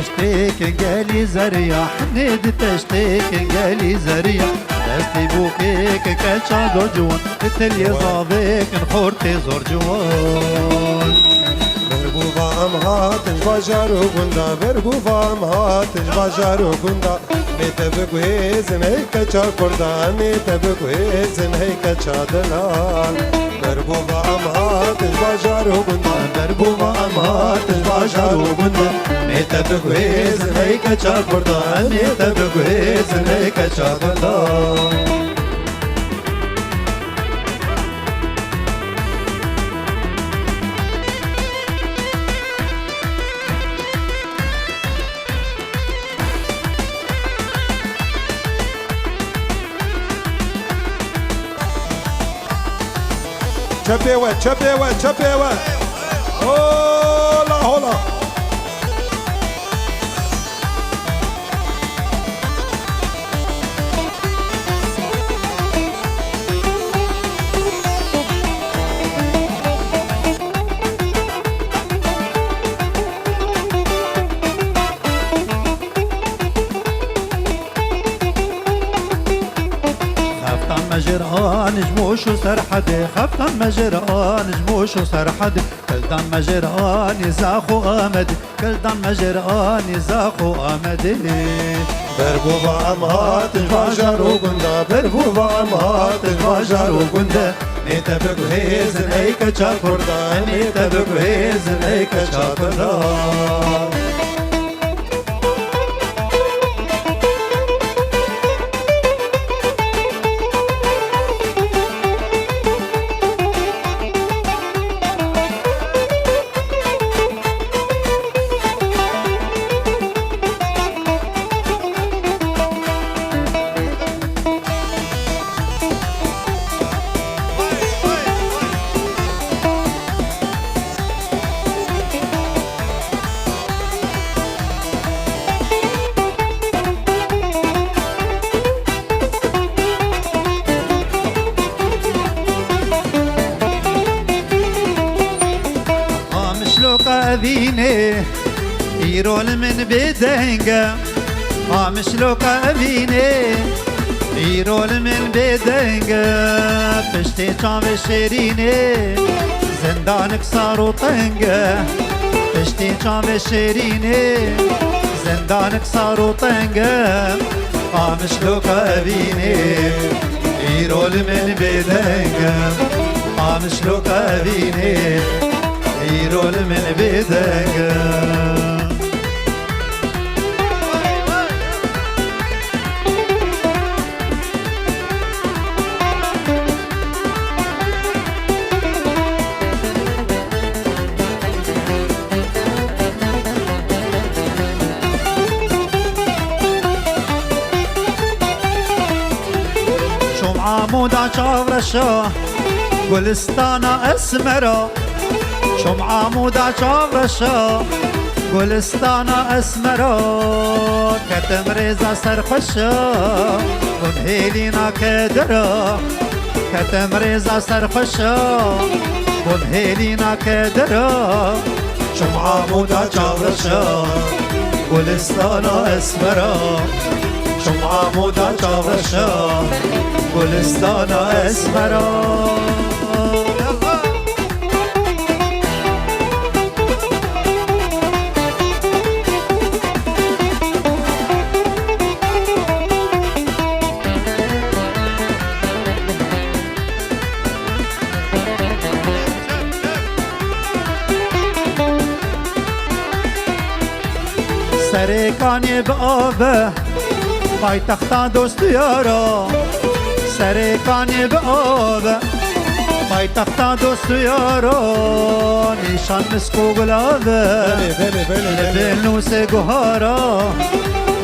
تشتيك قالي زريا حنيد تشتيك قالي زريا دستي بوكيك كاتشا دورجون تلي صابيك نخورتي زورجون برگووا ام هاتش باجارو گندا برگووا ام هاتش باجارو گندا میت بگویزن هی کچا کردان میت بگویزن هی کچا دلال برگووا ام هاتش باجارو گندا برگووا ام هاتش باجارو گندا میت بگویزن هی کچا کردان میت بگویزن هی کچا دلال چپیوه چپیوه چپیوه هولا هولا مجران جموش وسرحدي خفتن مجران جموش وسرحدي كلدان مجران زاخو آمدي كلدان مجران زاخو آمدي برگووا ام هاتش باجارو گندا برگووا ام هاتش باجارو گندا میت بگویزن ای کچا کردان میت بگویزن ای کچا کردان أبيني يرول من بدنجا مش لوك أبيني يرول من بدنجا بشتي طعم الشيريني زندانك صاروا طنجا بشتي طعم الشيريني زندانك صاروا طنجا مش لوك أبيني يرول من بدنجا مش لوك أبيني يرول من بدنجا شم عمودا شاورشا گلستانا اسمرا شم عمودا شاورشا گلستانا اسمرا کتم ریزا سرخوشا بمهیلینا کدرا کتم ریزا سرخوشا بمهیلینا کدرا شم عمودا شاورشا گلستانا اسمرا شم عمودا شاورشا گلستانا اسمرا سرکانی به آبه پایتختا دوست یارا سرکانی به آبه پایتختا دوست یارا نیشان مسکو گلابه لبل نوس گوهارا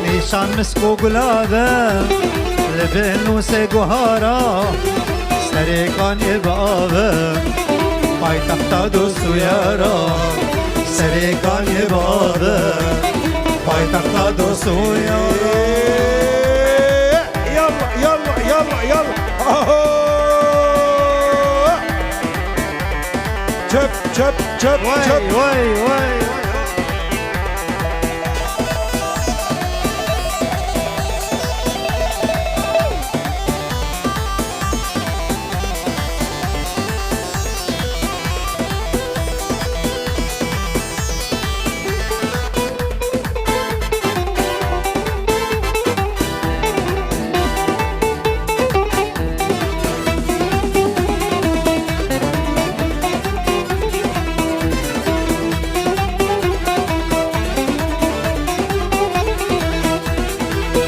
نیشان مسکو گلابه لبل نوس گوهارا سرکانی به آبه پایتختا دوست یارا سرکانی به آبه پایتختا دوست یارا يلا يلا يلا يلا چپ چپ چپ چپ وای وای وای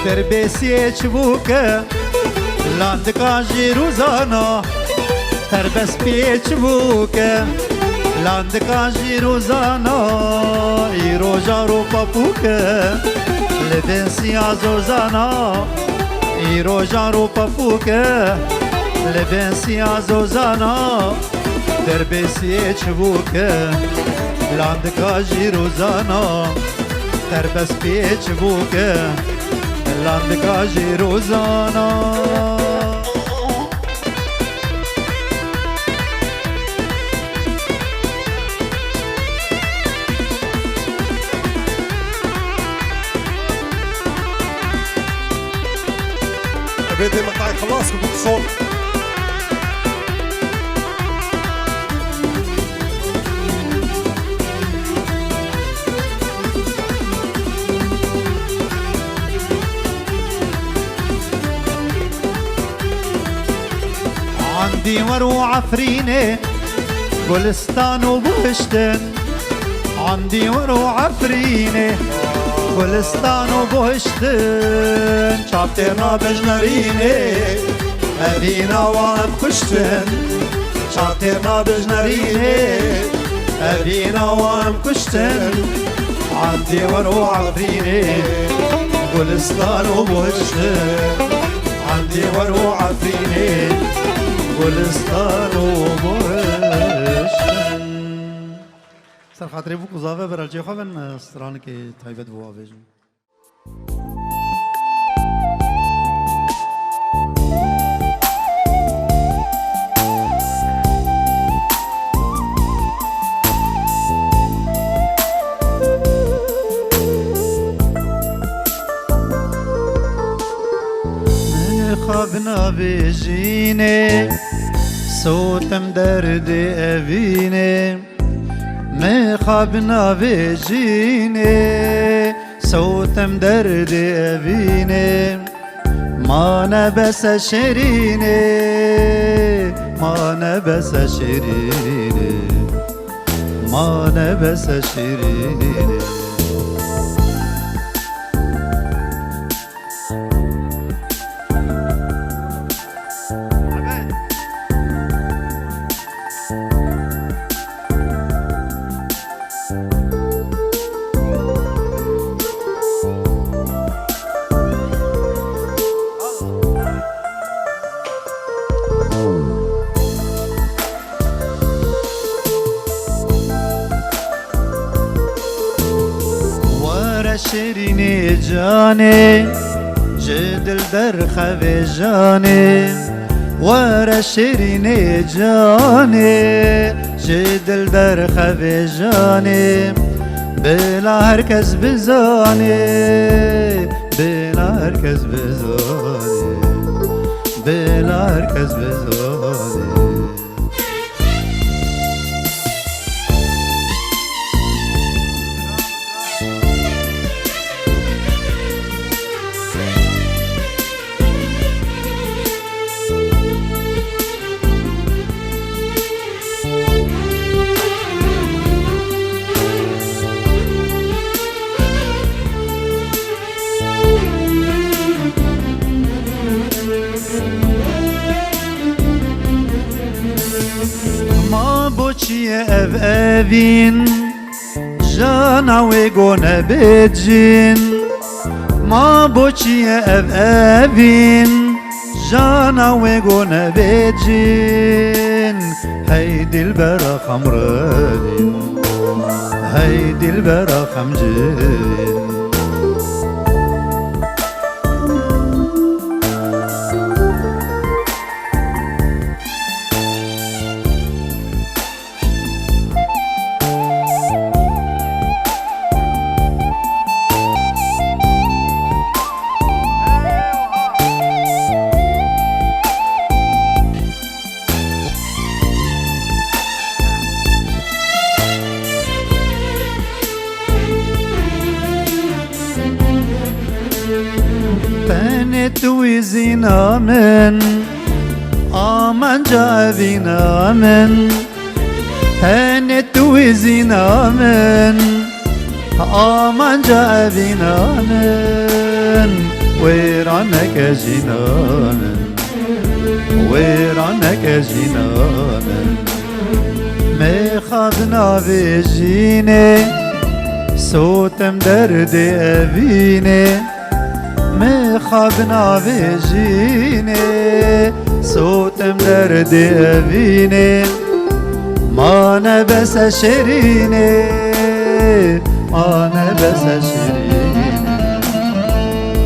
دربسي چبوكه لاندكا جيروزانا تربس بي چبوكه لاندكا جيروزانا ايرو جارو بابوكه لبنسي عزوزانا ايرو جارو بابوكه لبنسي عزوزانا دربسي چبوكه لاندكا جيروزانا تربس بي چبوكه لاندكا جيروزانا بدي مقطعي خلاص بدك صوت عندي ورو عفرينه گلستان و بهشتن عندي ورو عفرينه گلستان و بهشتن چاپترنا بجنرینه ابینا و هم کشتن چاپترنا بجنرینه ابینا و هم کشتن عندي ورو عفرينه گلستان و بهشتن عندي ورو عفرينه گلستان و بهشتن سر خاطری بو قضاوه برالجی خوابن ستران که تایبت بو آویجن خوابنا بجینه صوتم درد اوینه خوابنا بجینه صوتم درد اوینه ما نبس شرینه ما نبس شرینه ما نبس شرینه شیرینی جانه جدل در خوی جانه ور شیرینی جانه جدل در خوی جانه بلا هر کس بزانه بلا هر کس بزانه بلا هر کس بزانه چیه اف اوین جانا و گونه بجین ما بو چیه اف اوین جانا و گونه بجین هی دل برا خمرین هی دل برا خمجین توی زینا من آمن جاوینا من هن توی زینا من آمن جاوینا من ويرانك جنانا ويرانك جنانا ما خذنا بجيني صوتم درد أبيني ما خذنا بجيني صوتم درد أبيني ما نبس شيريني ما نبس شيريني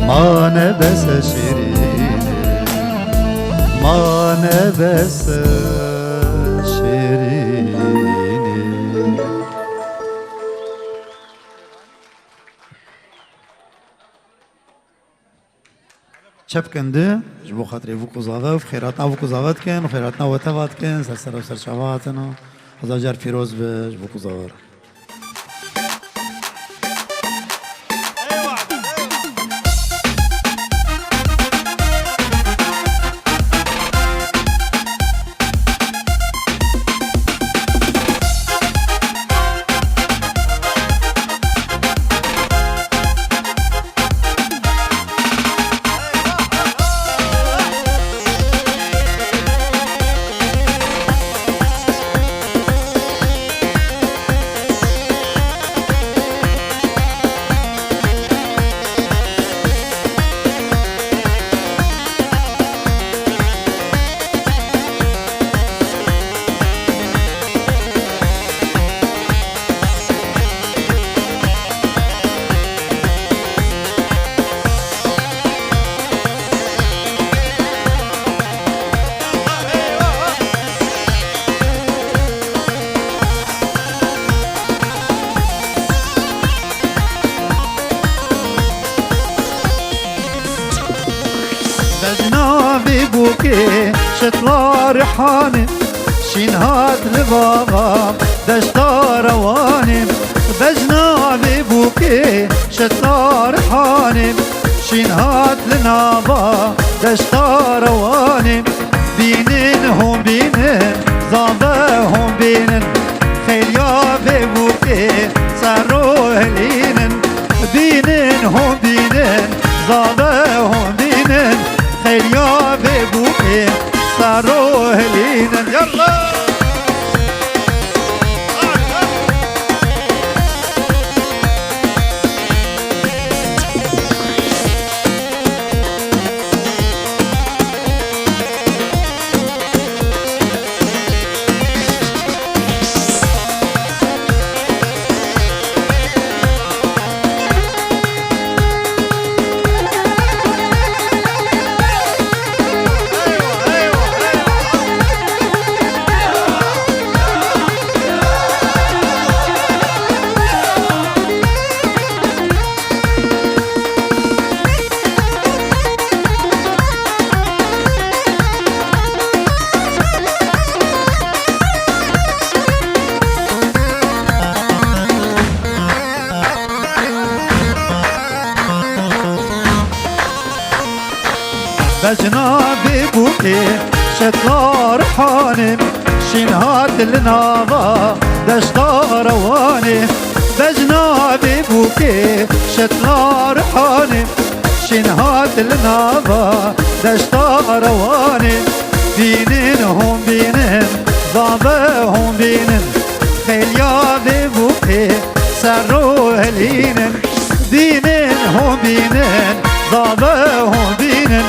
ما نبس شيريني ما نبس شيريني. شب کنده جبو خاطری وکو زاده و خیراتنا وکو زاوت کن و خیراتنا و تفات کن سر و سر شواتنا خدا جر فیروز به جبو زاور. بوكي شطلع ريحاني شينهات لبابا دشتا رواني بجنابي بوكي شطلع ريحاني شينهات لنابا دشتا رواني بينن هم بينن زابا هم بينن خيليا ببوكي سرو هلينن بينن هم بينن زابا هم بينن خيليا ببوكي سرو هلينن يلا بجنابي بوكي شطلع ريحاني شينهات النابا دشتا رواني بجنابي بوكي شطلع ريحاني شينهات النابا دشتا رواني بينن هم بينن ضابا هم بينن خيليا ببوكي سرو هلينن بينن هم بينن ضابا هم بينن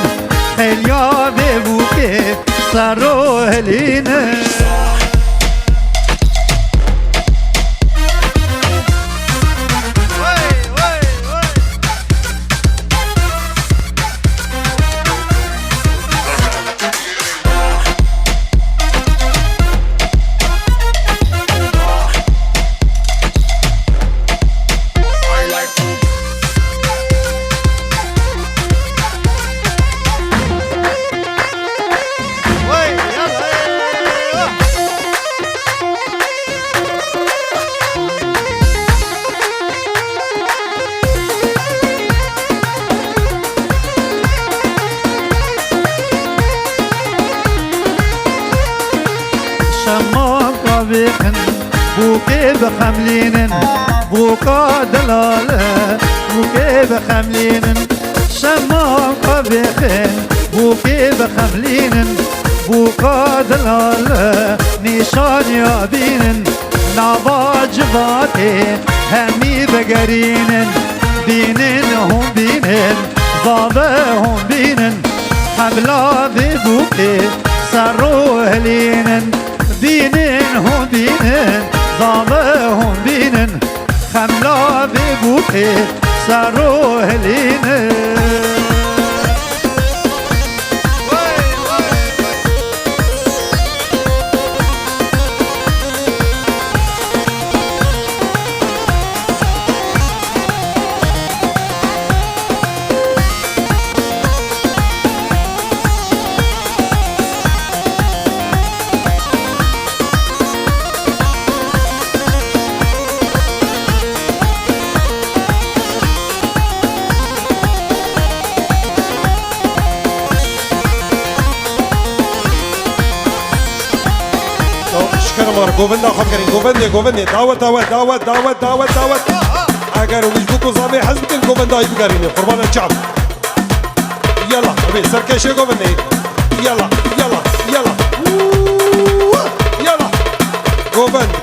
خيليا ببوكي سرو هلينن بوكي بخملينن بوكا دلالة بوكي بخملينن شمام قبخن بوكي بخملين بوكا دلال نشان يابين نابا جباتي همي بقرين بينن هم بينن ضابه هم بينن حبلا ببوكي سرو هلينن بينن هم بينن ضابه هم بينن حملا ببوكي سرو هلينن گووندا خوب کرین گوونده دعوت اگر ویش بکو زامی حزب کن گووندایی بگرین قربان الشعب يلا ابي سركش گوونده يلا گووند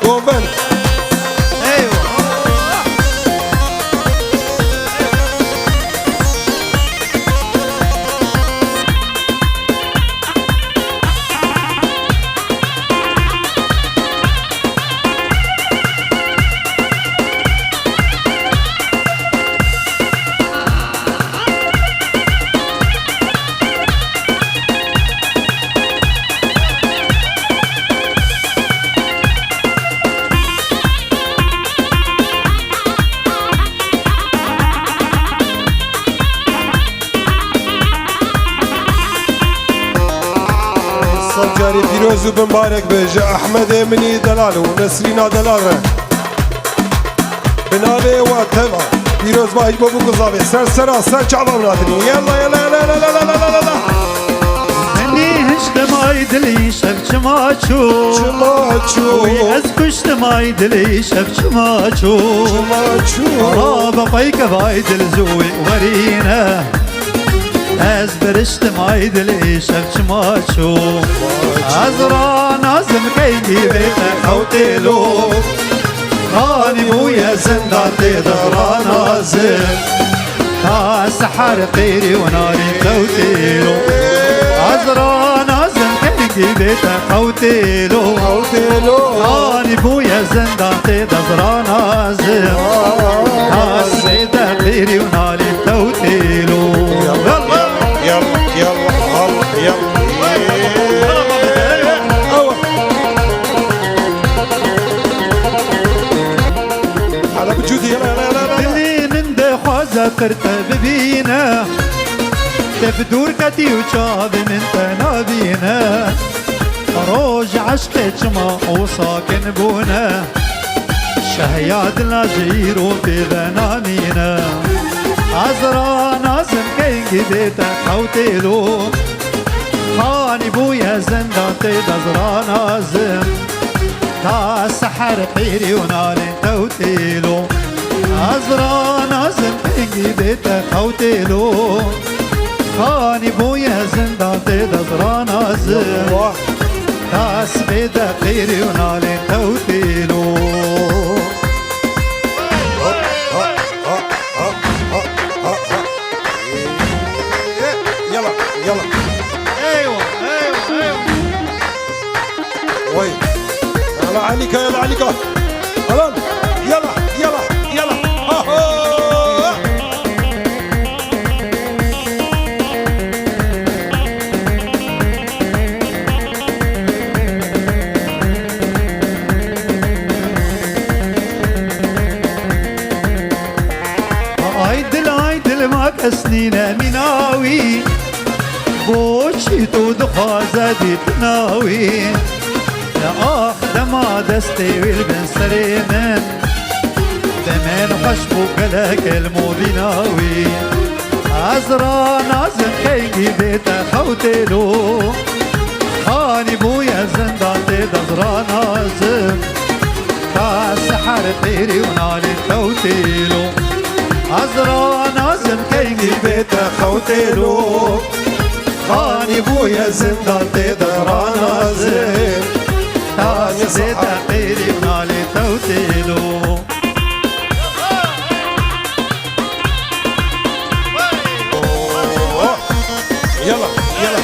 جاري فيروز وبمبارك بيجا احمد مني دلال ونسرينا دلال بنالي واتبع فيروز باهي بابو قزابي سر شعبا مناتني يلا مني هشت ماي دلي شف چماچو ويأز كشت ماي دلي شف چماچو رابا قيك باي دل زوي ورينا از برشت ماي دلي شف چماچو ازرا نازم كيني بيت خوتيلو خاني بويا زنداتي دغرا نازم سحر قيري وناري خوتيلو ازرا نازم كيني بيت خوتيلو خاني بويا زنداتي دغرا نازم سيدة قيري وناري خوتيلو يلا على بجودي يلا اللي من ده خوازة ترتب بينا تفدور كتي وشاب من تنابينا روج عشق شما وساكن بونا شهياد لاجيرو في ذنامينا عزرا نازم كينجي بيتا خوتيلو خاني بويا زنداتي دزرا نازم تا سحر قيري وناري توتيلو عزرا نازم كينجي بيتا خوتيلو خاني بويا زنداتي دزرا نازم تا سبيدا قيري وناري توتيلو يلا ايوه وي يلا عليك يلا عيدل ماك سنين مناوي بوشي تود خازدي تناوي يا اخ دما دستي والبن سريمن دمن خشبو كلك الموبيناوي عزرا نازم كيجي بيتا خوتيلو خاني بويا زنداتي دزرا نازم كاس حر قيري ونالي توتيلو عزرا نازم كيني بيت خوتلو خاني بويا زندان تدرا نازم تاني زيتا قيري ونالي توتيلو يلا يلا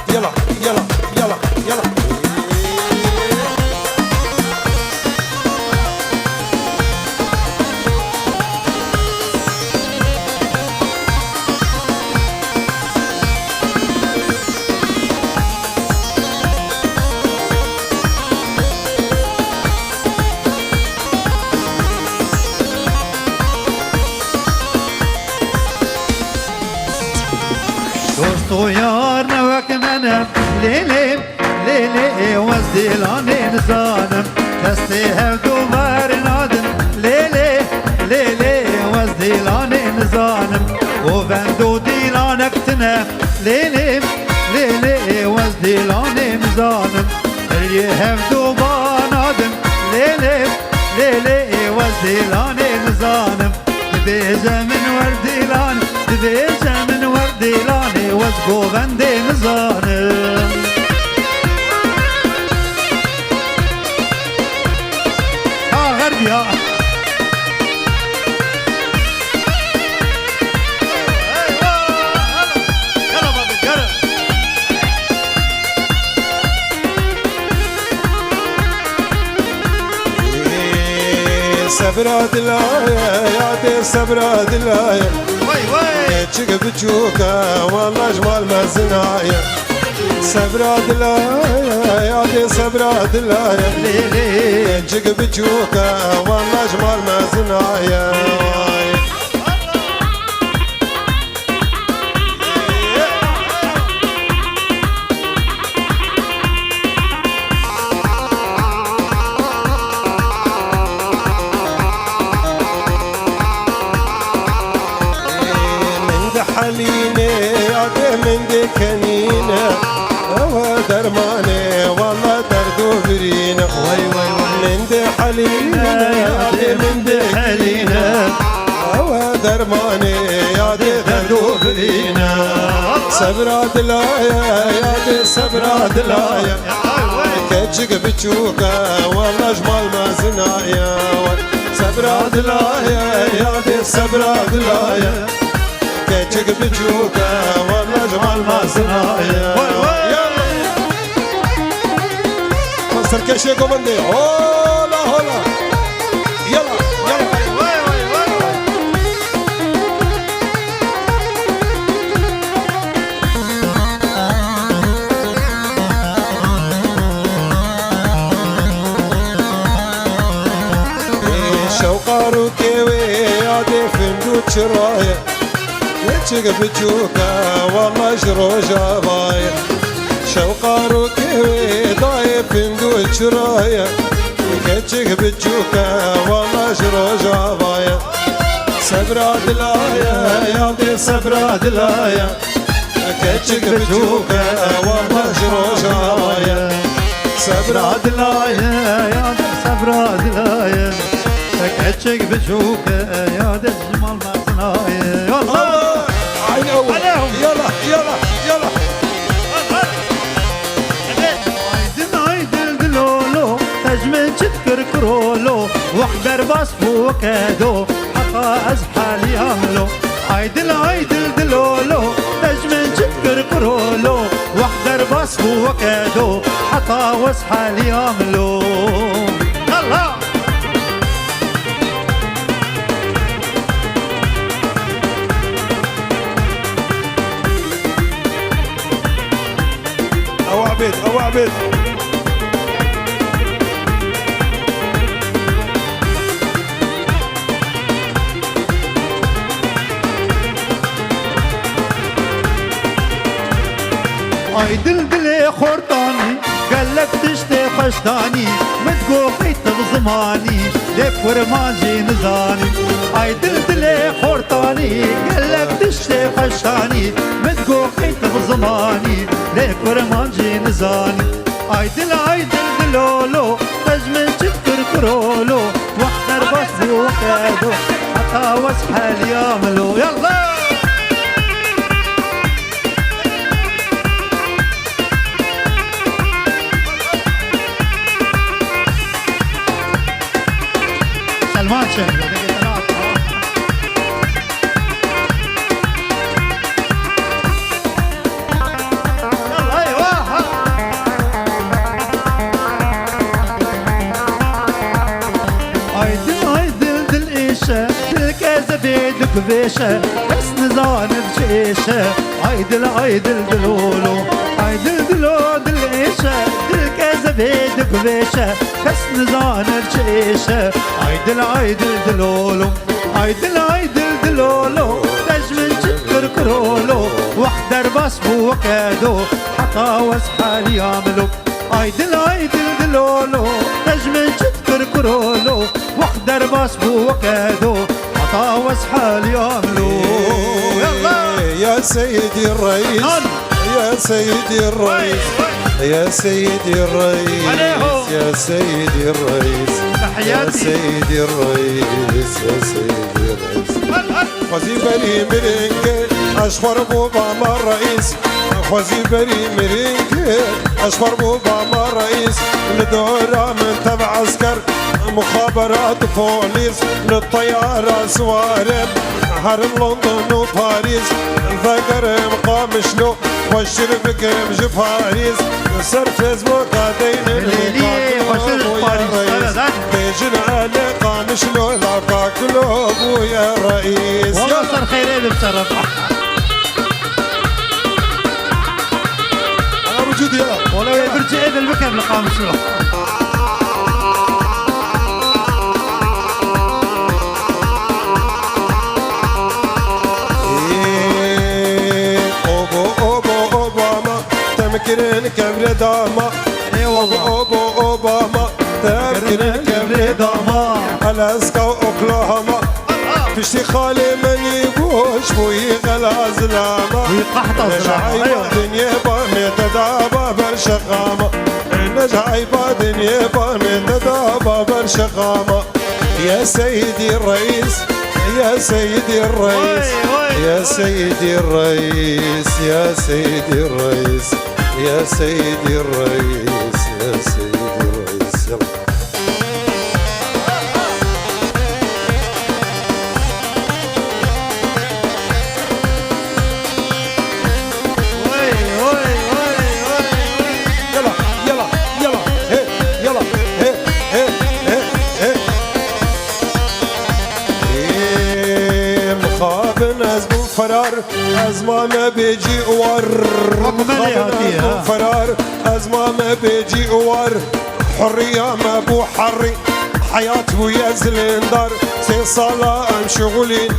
يلا يلا يلا يلا دوستو یار نوک منم لیلی لیلی وزدی لانی نزانم دستی هفدو بر نادم لیلی لیلی وزدی لانی نزانم و بندو دیلانک تنه لیلی لیلی وزدی لانی نزانم هری هفدو بانادم لیلی لیلی وزدی لانی نزانم دبیجه من وردی لانی دبیجه من وردی لانی وزگو بندی نزانم غربيا يلا بابي جرب صبرا دلايا يا دي صبرا دلايا وي وي تشق بتشوكا والله جمال ما زنايا صبرا دلايا يا دي صبرا دلايا ليلي تشق بتشوكا والله جمال ما زنايا حليني يا ده من دكنينا هو درماني والله دردو برينا وي وي وي من ده حلينا يا ده من دكنينا هو درماني يا ده دردو برينا صبرا دلايا يا ده صبرا دلايا كتشق بتشوكا والله جمال ما زنايا صبرا دلايا يا ده صبرا دلايا كتشق بتشوكا والله جمال ما صنايا مصر كشي قمندي هولا هولا يلا يلا شوقارو كيوي يا دي فندو شرايا كتشق بتشوكا والله شروجا بايا شوقارو كيوي ضايف فندو شرايا كتشق بتشوكا والله شروجا بايا صبرا دلايا يا دي صبرا دلايا كتشق بتشوكا والله شروجا بايا صبرا دلايا يا دي صبرا دلايا كتشق بتشوكا يا دي جمال ما صنايا يلا عين أول يلا يلا يلا عيدن دلولو تجمل تذكر كرولو وحبر باس فوكادو حقا أزحال ياملو عيدن دلولو تجمل تذكر كرولو وحبر باس فوكادو حقا وازحال ياملو الله أو عبيد أو عبيد اي دلدلي خورطاني قالك تشتي خشتاني متقو خيط بزماني لك ورمانجي نزاني اي دلدلي خورطاني قالك تشتي خشاني متقو قيت بزماني لك ورمانجي نزاني اي دل دلولو تجمل تذكر كرولو واحضر بس بوكادو حتى واسحى الياملو يلا سلمان شهر بيدك بيشة بس نزان بشيشة عيدل دلولو عيدل دلو دليشة دلكازة بيدك بيشة بس نزان بشيشة عيدل دلولو عيدل دلولو تجمل شكر كرولو واحدر بس بوكادو حتى واسحال يعملو عيدل دلولو تجمل شكر كرولو واحدر بس بوكادو طاوس حال يعملوا يلا يا سيدي الرئيس يا سيدي الرئيس يا سيدي الرئيس يا سيدي الرئيس يا سيدي الرئيس يا سيدي الرئيس خوزي بري مرنك اشخر بوباما الرئيس خوزي بري مرنك اشخر بوباما الرئيس لدورة من تبع عسكر مخابرات بوليس للطيارة سوارب هرم لندن وباريس الفقر مقام شلو والشرب قرم جفاريس سر فيسبوك قادين اللي باريس بيجن على قام شلو لا كلوب ويا رئيس والله صار خيرين بشرف انا موجود يا والله برجع اذا البكر لقام شلو تمكرن كبر داما أبو أوباما تمكرن كبر داما ألاسكا وأوكلاهاما فيشتي خالي من يبوش بوي غلاز لاما نجعيبا دنيا بامي تدابا برشقاما نجعيبا دنيا بامي تدابا برشقاما يا سيدي الرئيس يا سيدي الرئيس يا سيدي الرئيس يا سيدي الرئيس يا سيدي الرئيس يا سيدي الرئيس يلا يلا يلا هي يلا هي هي هي هي مخابن أزمون فرار أزمان بيجي ور مخابن فرار أزمان بيجي ور حرية ما بو حري حياة ويا زلندر سي صلاة شغلين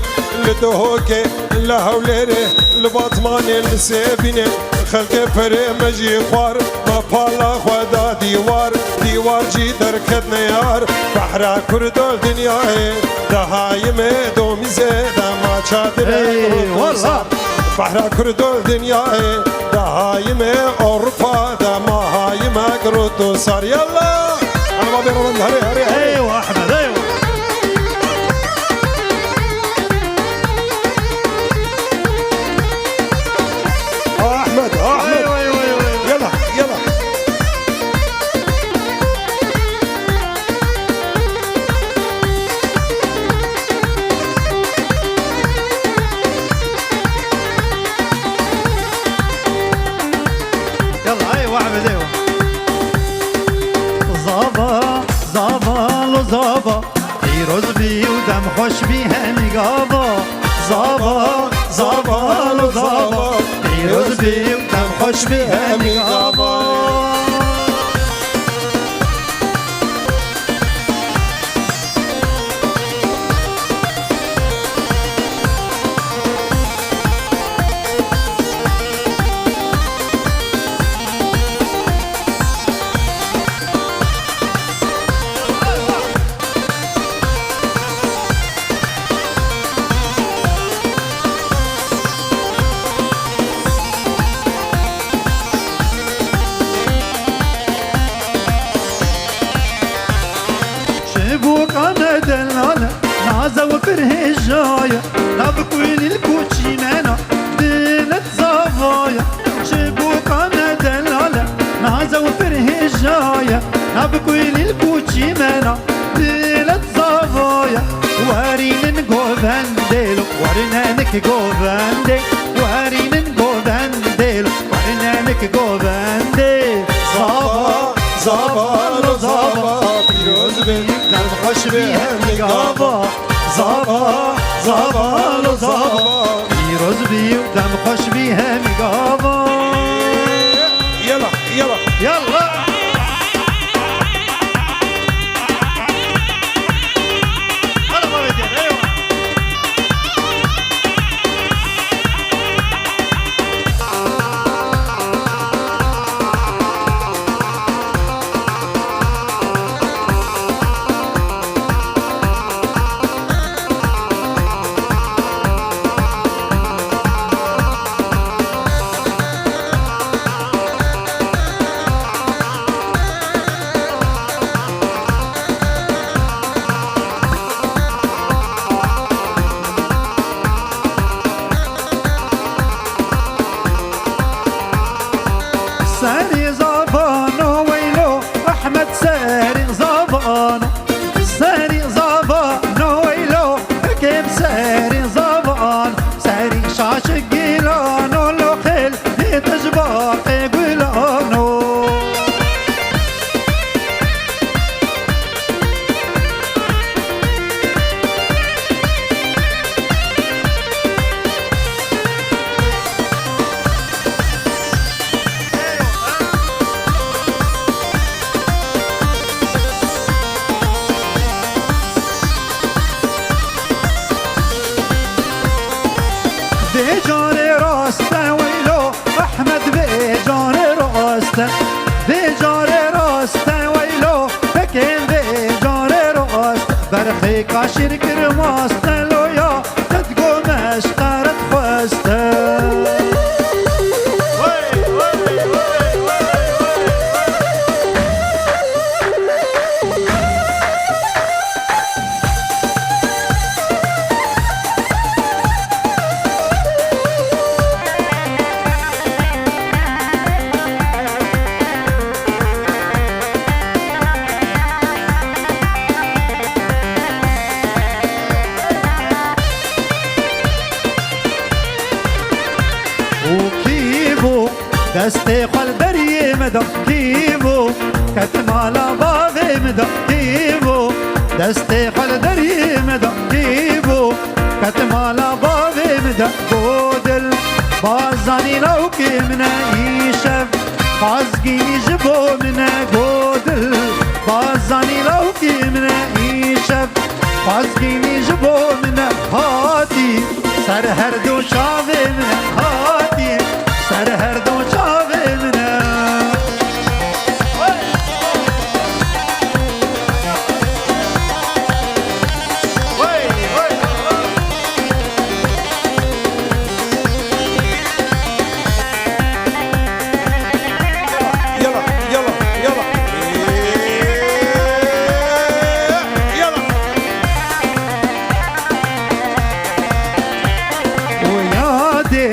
لدهوكي لهوليري لبطماني لسيبيني خلق فري مجي خوار ما بالا خوادا ديوار جي دركتنا يار بحرا كردو دنياي دهايمي دومي زيدا ما چادر والله بحرا كردو دنياي دهايمي أوروبا دا ما هايمي قردو صار يلا أنا ما بيرون هري ايوه احمد ايوه احمد ايوه يلا يلا يلا ايوه احمد ايوه زابا لو زابا فيروز بي ودم خوش بي هنقابا زابا لو زابا فيروز بي ودم خوش بي هنقابا قامة دلالة نازا وفره الجاية نبكوين الكوتشي مانا دينة زافايا شبو قامة دلالة نازا وفره الجاية نبكوين الكوتشي مانا دينة زافايا وارين نقوفانديلو وارنانك قوفاندي وارين نقوفانديلو وارنانك قوفاندي زابا زابا لو زابا بيروز بن خوش بهم گاوا زابا زابا لو زابا پیروز بی و دم خوش بهم گاوا يلا يلا يلا ساري زبانو ويلو احمد ساري زبانو ساري زبانو ويلو كيف ساري زبان ساري شاشق جيلانو لو خيل تجباق قلانو بجاني راسته ويلو احمد بجاني راسته بجاني راسته ويلو فكين بجاني راسته برخي كاشير كرماسته لو يا تدقو مشترت خواسته وكيفو دستي قلبري مدى كيفو كتمالا بابي مدى كيفو دستي قلبري مدى كيفو كتمالا بابي مدى بودل بازاني لو كيمنا يشف خازقيني جبو منا بودل بازاني لو كيمنا يشف خازقيني جبو منا هاتي سر هر دو شاوي منا هاتي سر هر دو شاوي منا يلا يلا يلا يلا ويادي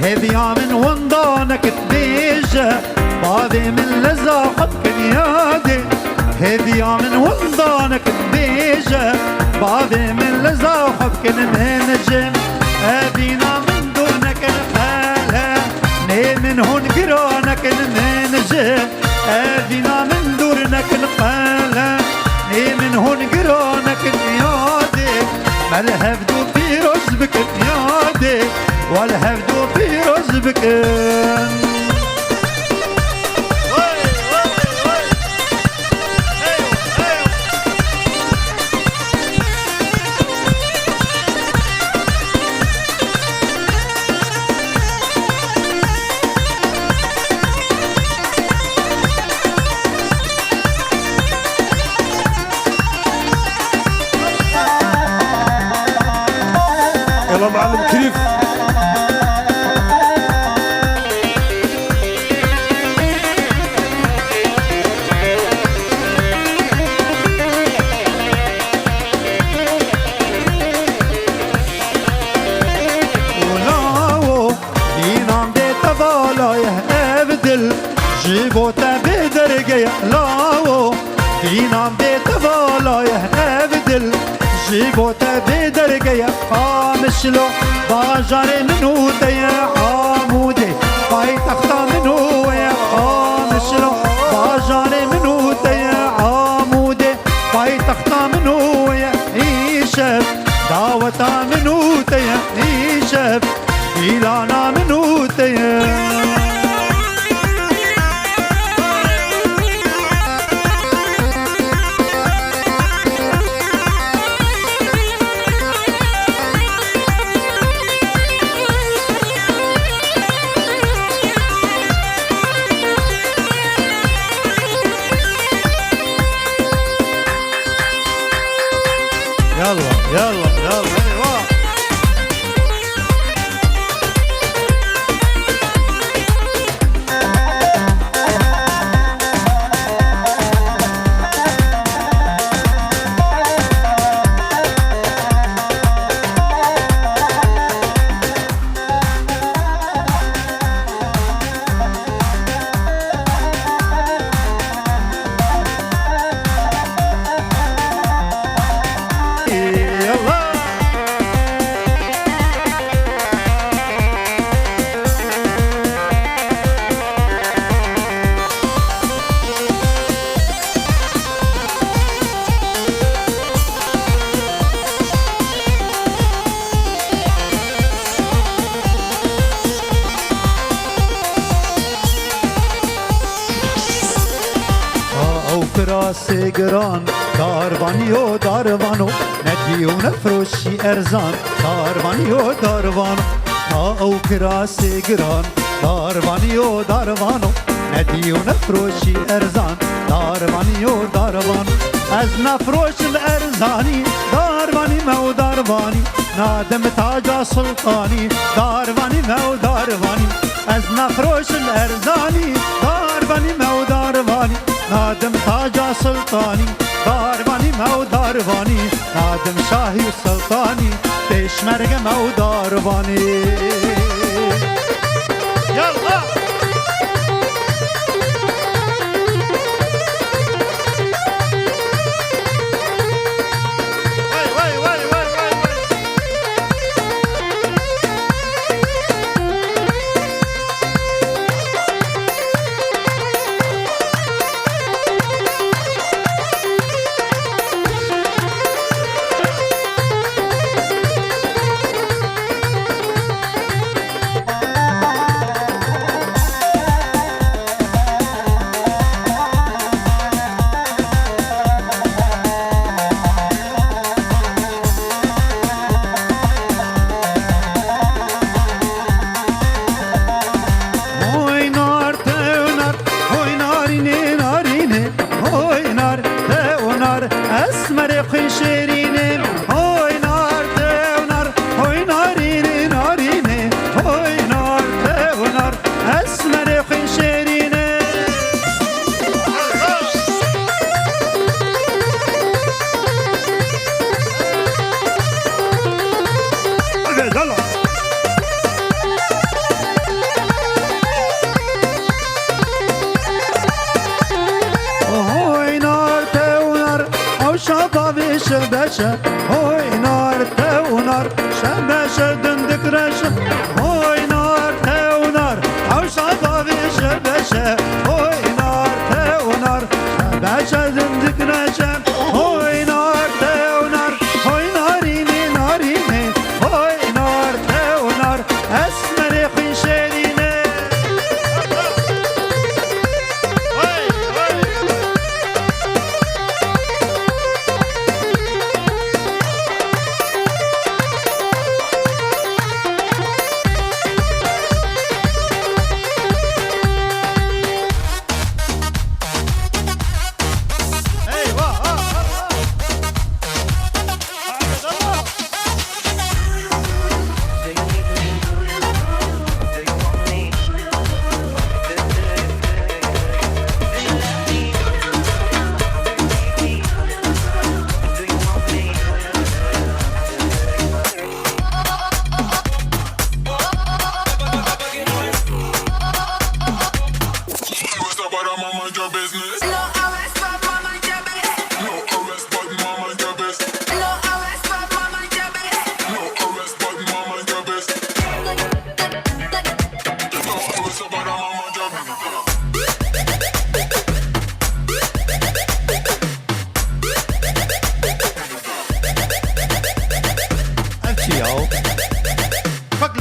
هذي من وندانك تبيجة بابي من لزاقك كنيادي هذي من وندانك تبيجة بابي من لزاقك كنمنجم أبينا من دونك الخالة ني من هون قرانك المنجم أبينا من دونك الخالة ني من هون قرانك النيادي ملهب دو في رزبك النيادي والهب دو في رزبك يلا معلم كيف جینام بیت بالای هفدل جیبوت بدرگه قامشلو باجار منو تیا عموده پای تختا منو یا قامشلو باجار منو تیا عموده پای تختا منو یا ایشب دعوتا منو تیا ایشب ایلانا منو تیا يلا يلا ايوه کراسی گران داروانیو داروانو ندیو نفروشی ارزان داروانیو داروانو تا او کراسی گران داروانیو داروانو ندیو نفروشی ارزان داروانیو داروانو از نفروش الارزانی داروانی مو داروانی نادم تاج سلطانی داروانی مو داروانی از نفروش الارزانی داروانی مو داروانی نادم تاج سلطانی داروانی مو داروانی نادم شاهی سلطانی پیشمرگ مو داروانی یلا شبشة هوي نار تونار شبشة دندك رشة هوي نار تونار عوشة شبشة هوي نار تونار شبشة دندك رشة هوي نار تونار هوي ناريني ناريني هوي نار تونار اسمري خنشيريني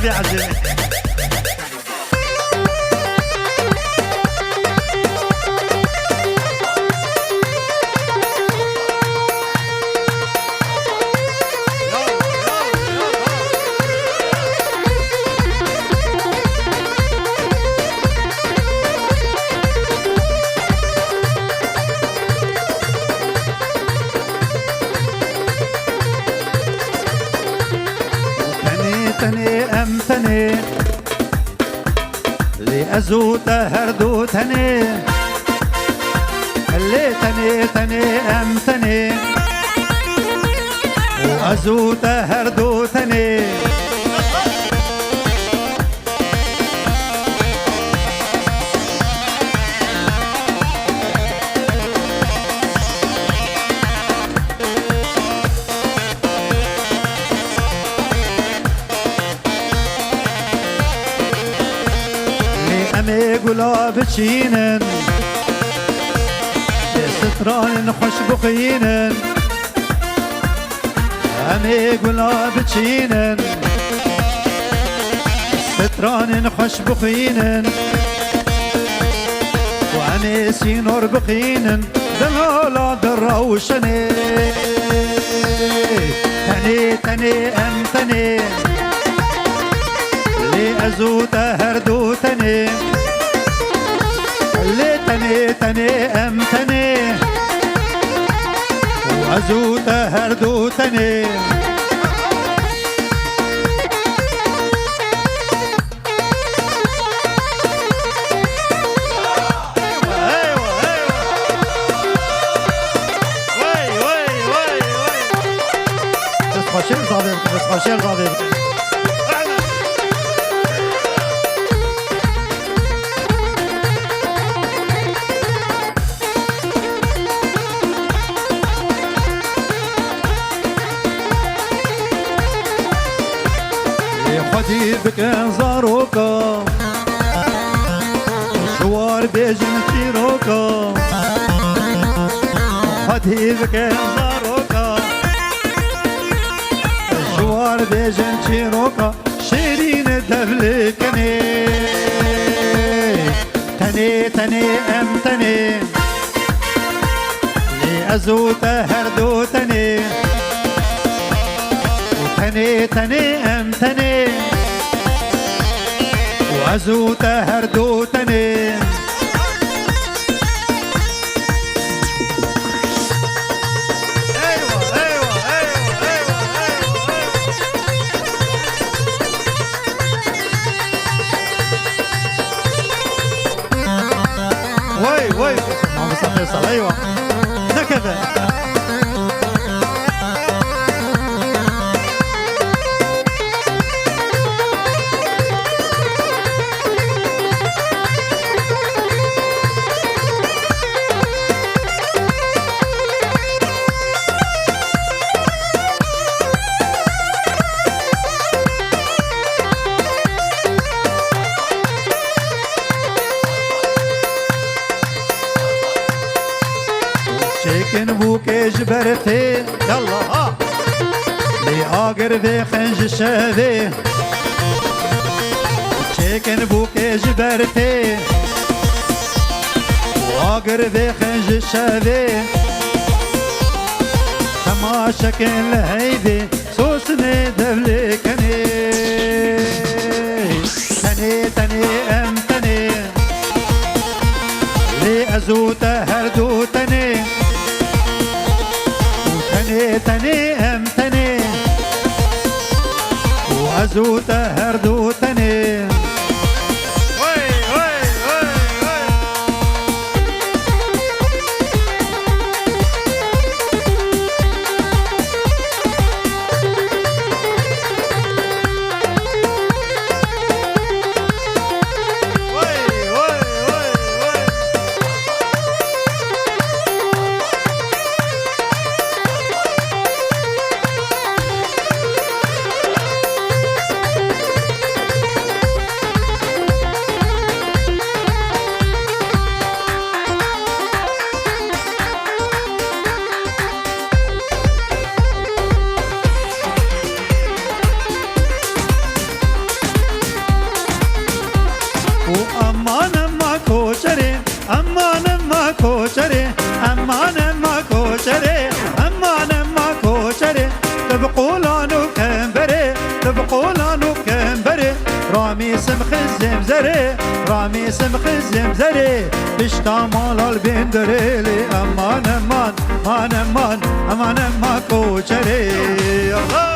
بيعجبني. أمتني لأزوت هردوتني اللي تني أمتني وأزوت هردوتني قلاب تشينن ستران خوش بقينن امي قلاب تشينن ستران خوش بقينن وامي سينور بقينن دلولا دروشني تني امتني لي ازوت هردوتني تني أمتني وأزوت هردوتني بس خدي بك زاروكا شوار بيجن تيروكا خدي بك زاروكا شوار بيجن تيروكا شيرين دبلكني تني أمتني لأزوت هردوتني تني أمتني وأزوت هردوتني وي ما بصل ايوه هكذا شيكن بوك جبرتي يلا ها لي اقر ذي خنج شاذي شيكن بوك جبرتي واقر ذي خنج شاذي كما شكل هيدي سوسني دبلكني تني أمتني لي أزوت هردوتني تني أمتني وأزوت هردوتني کوچره تبقولانو کمبره تبقولانو کمبره رامي سمخ الزمزري رامي سمخ الزمزري بشتا مال البندري لي امان امان امان امان امان امان کوچره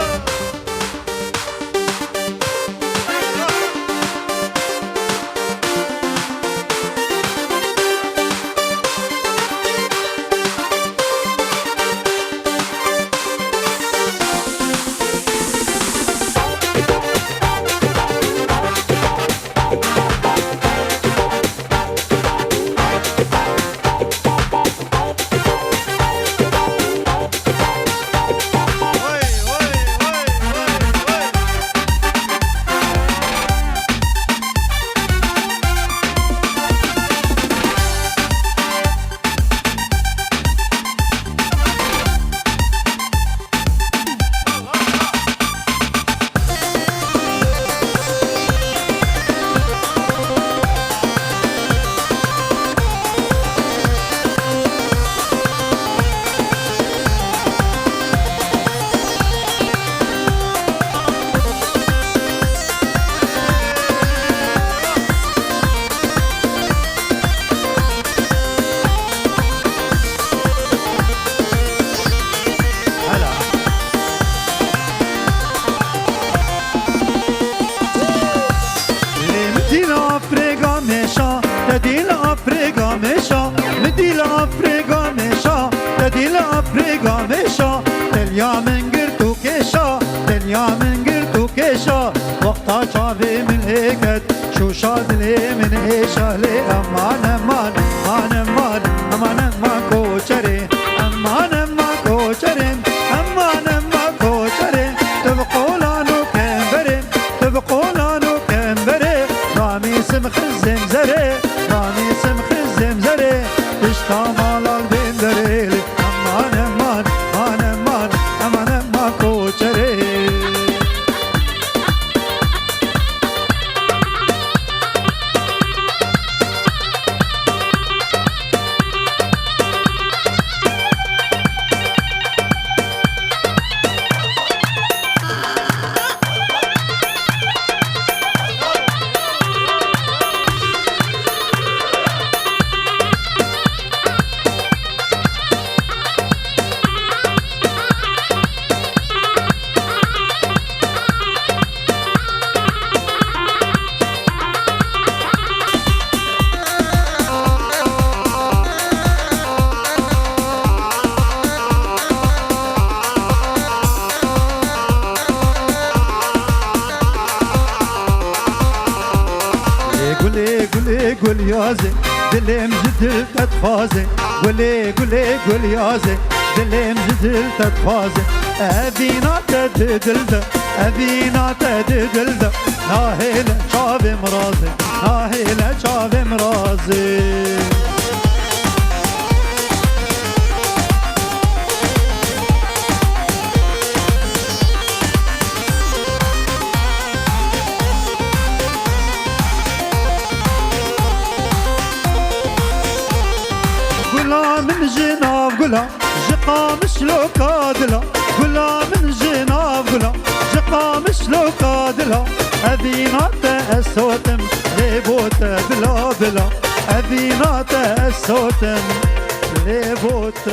تديل افريقا مشا مديل افريقا مشا تديل افريقا مشا تليا من قرتو كيشا تليا من قرتو كيشا وقتا شافي من هيكت شو شاد لي من ايشا لي امان امان امان امان امان امان كوچري امان امان كوچري امان امان كوچري تبقولانو كمبري تبقولانو كمبري رامي سمخ الزمزري رامي سمخ الزمزري تشتا مال البندري امان امان امان امان امان امان كوچري قول يازي دلم جدل تتفازي قولي قولي قول يازي دلم جدل تتفازي أبينا تدلده أبينا تدلده ناهيلة شاف مرازي ناهيلة شاف مرازي من جناب قلا جقا مش لو كادلا قلا من جناب قلا جقا مش لو كادلا أبينا تأسوتم ليبوت بلا بلا أبينا تأسوتم ليبوت